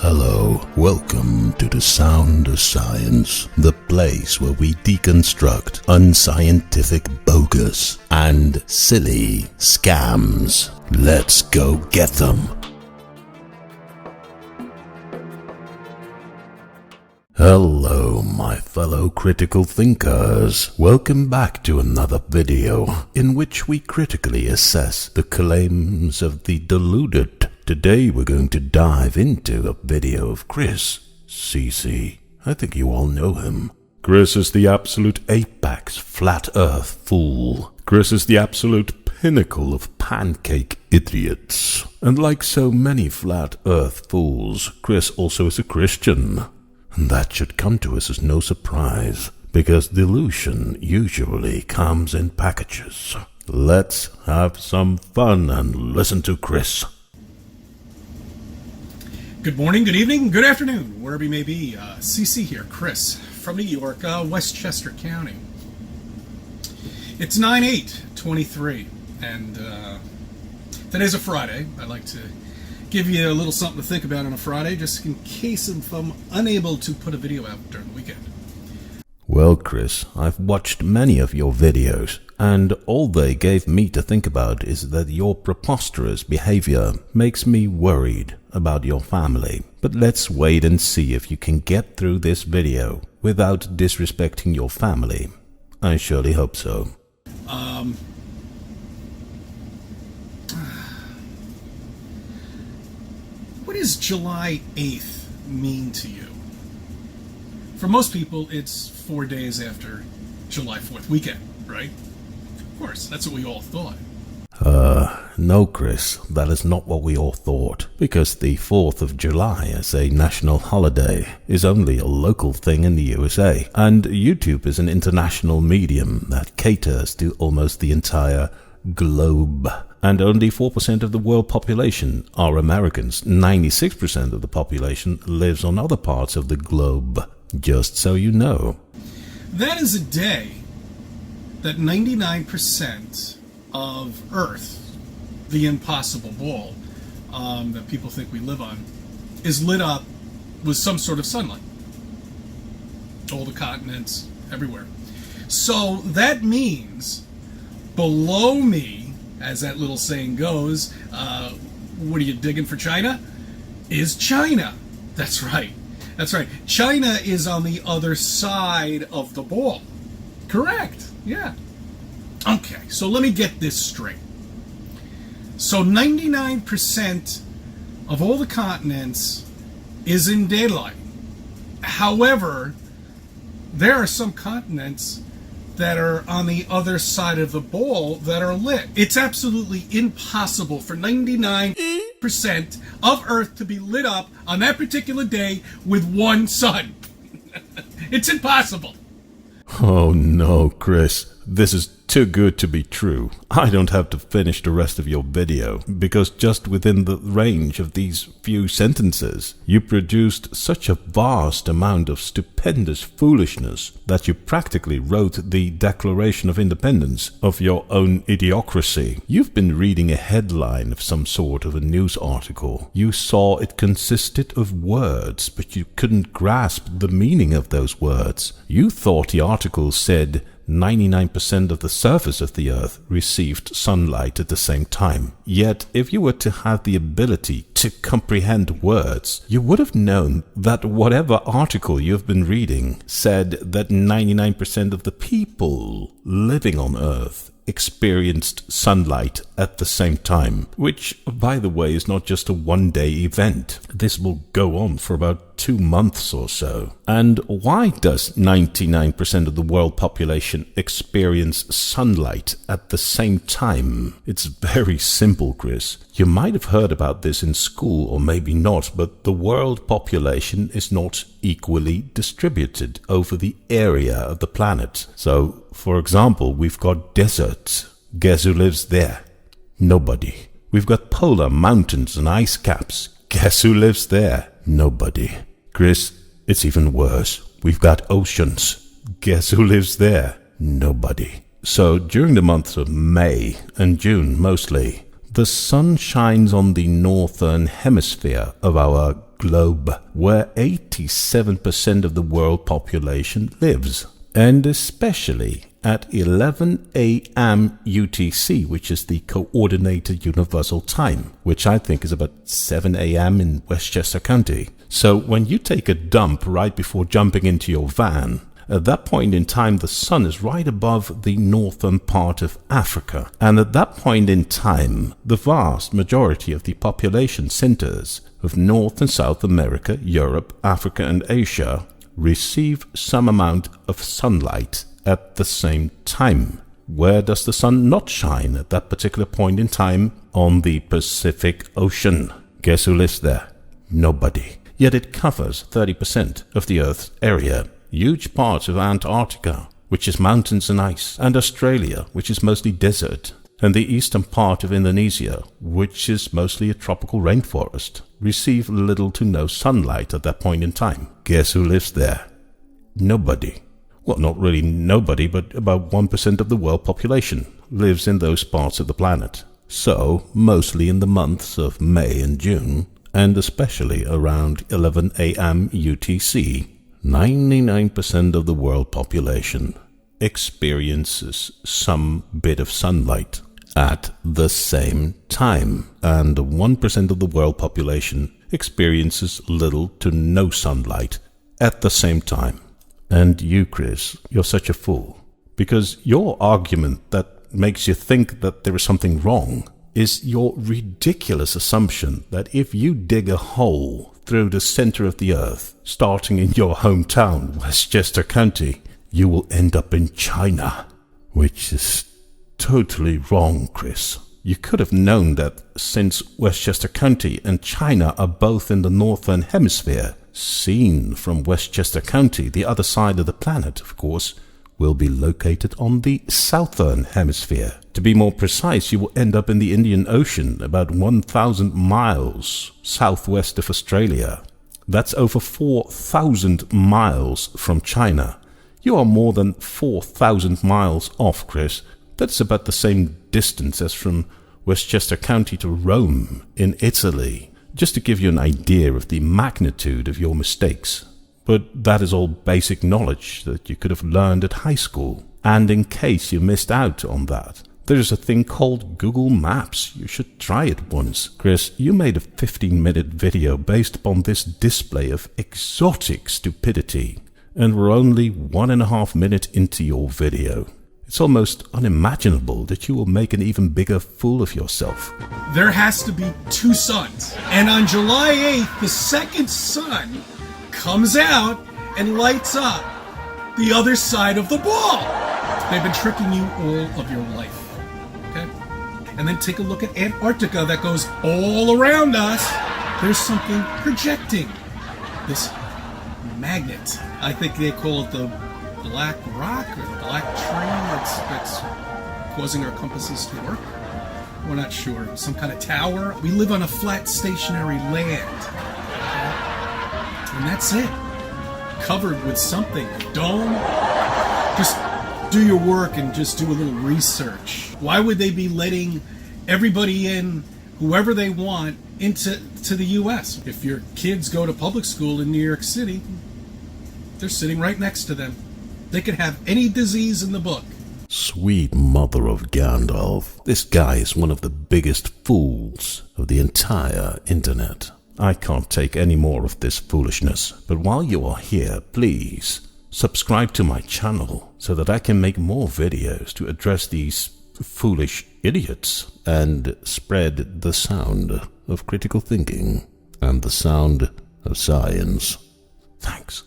Hello, welcome to the Sound of Science, the place where we deconstruct unscientific bogus and silly scams. Let's go get them. Hello, my fellow critical thinkers. Welcome back to another video in which we critically assess the claims of the deluded. Today we're going to dive into a video of Chris CC. I think you all know him. Chris is the absolute apex flat earth fool. Chris is the absolute pinnacle of pancake idiots. And like so many flat earth fools, Chris also is a Christian. And that should come to us as no surprise, because delusion usually comes in packages. Let's have some fun and listen to Chris. Good morning, good evening, good afternoon, wherever you may be. CC here, Chris, from New York, Westchester County. It's 9/8/23, and today's a Friday. I'd like to give you a little something to think about on a Friday, just in case if I'm unable to put a video out during the weekend. Well, Chris, I've watched many of your videos, and all they gave me to think about is that your preposterous behavior makes me worried about your family. But let's wait and see if you can get through this video without disrespecting your family. I surely hope so. What does July 8th mean to you? For most people, it's 4 days after July 4th weekend, right? Of course, that's what we all thought. No, Chris, that is not what we all thought, because the 4th of July as a national holiday is only a local thing in the USA, and YouTube is an international medium that caters to almost the entire globe. And only 4% of the world population are Americans. 96% of the population lives on other parts of the globe, just so you know. That is a day that 99% of Earth, the impossible ball that people think we live on, is lit up with some sort of sunlight. All the continents, everywhere. So that means below me, as that little saying goes, what are you digging for China? Is China. That's right. That's right. China is on the other side of the ball. Correct. Yeah. Okay, so let me get this straight. So 99% of all the continents is in daylight. However, there are some continents that are on the other side of the ball that are lit. It's absolutely impossible for 99% of Earth to be lit up on that particular day with one sun. It's impossible. Oh no, Chris. This is too good to be true. I don't have to finish the rest of your video, because just within the range of these few sentences, you produced such a vast amount of stupendous foolishness that you practically wrote the Declaration of Independence of your own idiocracy. You've been reading a headline of some sort of a news article. You saw it consisted of words, but you couldn't grasp the meaning of those words. You thought the article said 99% of the surface of the Earth received sunlight at the same time. Yet, if you were to have the ability to comprehend words, you would have known that whatever article you've been reading said that 99% of the people living on Earth experienced sunlight at the same time, which, by the way, is not just a one-day event. This will go on for about 2 months or so. And why does 99% of the world population experience sunlight at the same time? It's very simple, Chris. You might have heard about this in school, or maybe not, but the world population is not equally distributed over the area of the planet. So, for example, we've got deserts. Guess who lives there? Nobody. We've got polar mountains and ice caps. Guess who lives there? Nobody. Chris, it's even worse. We've got oceans. Guess who lives there? Nobody. So during the months of May and June mostly, The sun shines on the northern hemisphere of our globe, where 87% of the world population lives, and especially at 11 a.m. UTC, which is the Coordinated Universal Time, which I think is about 7 a.m. in Westchester County. So when you take a dump right before jumping into your van, at that point in time, the sun is right above the northern part of Africa. And at that point in time, the vast majority of the population centers of North and South America, Europe, Africa, and Asia receive some amount of sunlight at the same time. Where does the sun not shine at that particular point in time? On the Pacific Ocean. Guess who lives there? Nobody. Yet it covers 30% of the Earth's area. Huge parts of Antarctica, which is mountains and ice, and Australia, which is mostly desert, and the eastern part of Indonesia, which is mostly a tropical rainforest, receive little to no sunlight at that point in time. Guess who lives there? Nobody. Well, not really nobody, but about 1% of the world population lives in those parts of the planet. So, mostly in the months of May and June, and especially around 11 a.m. UTC, 99% of the world population experiences some bit of sunlight at the same time, and 1% of the world population experiences little to no sunlight at the same time. And you, Chris, you're such a fool, because your argument that makes you think that there is something wrong is your ridiculous assumption that if you dig a hole through the center of the earth, starting in your hometown, Westchester County, you will end up in China, which is totally wrong, Chris. You could have known that since Westchester County and China are both in the northern hemisphere, seen from Westchester County, the other side of the planet, of course, will be located on the southern hemisphere. To be more precise, you will end up in the Indian Ocean, about 1,000 miles southwest of Australia. That's over 4,000 miles from China. You are more than 4,000 miles off, Chris. That's about the same distance as from Westchester County to Rome in Italy, just to give you an idea of the magnitude of your mistakes. But that is all basic knowledge that you could have learned at high school. And in case you missed out on that, there is a thing called Google Maps. You should try it once. Chris, you made a 15-minute video based upon this display of exotic stupidity, and we're only 1.5 minutes into your video. It's almost unimaginable that you will make an even bigger fool of yourself. There has to be two suns. And on July 8th, the second sun comes out and lights up the other side of the ball. They've been tricking you all of your life. Okay? And then take a look at Antarctica that goes all around us. There's something projecting. This magnet. I think they call it the black rock or the black tree that's causing our compasses to work. We're not sure. Some kind of tower. We live on a flat, stationary land. Okay? And that's it. Covered with something. A dome. Just do your work and just do a little research. Why would they be letting everybody in, whoever they want, into the U.S.? If your kids go to public school in New York City, they're sitting right next to them. They could have any disease in the book. Sweet mother of Gandalf. This guy is one of the biggest fools of the entire internet. I can't take any more of this foolishness. But while you are here, please subscribe to my channel so that I can make more videos to address these foolish idiots and spread the sound of critical thinking and the sound of science. Thanks.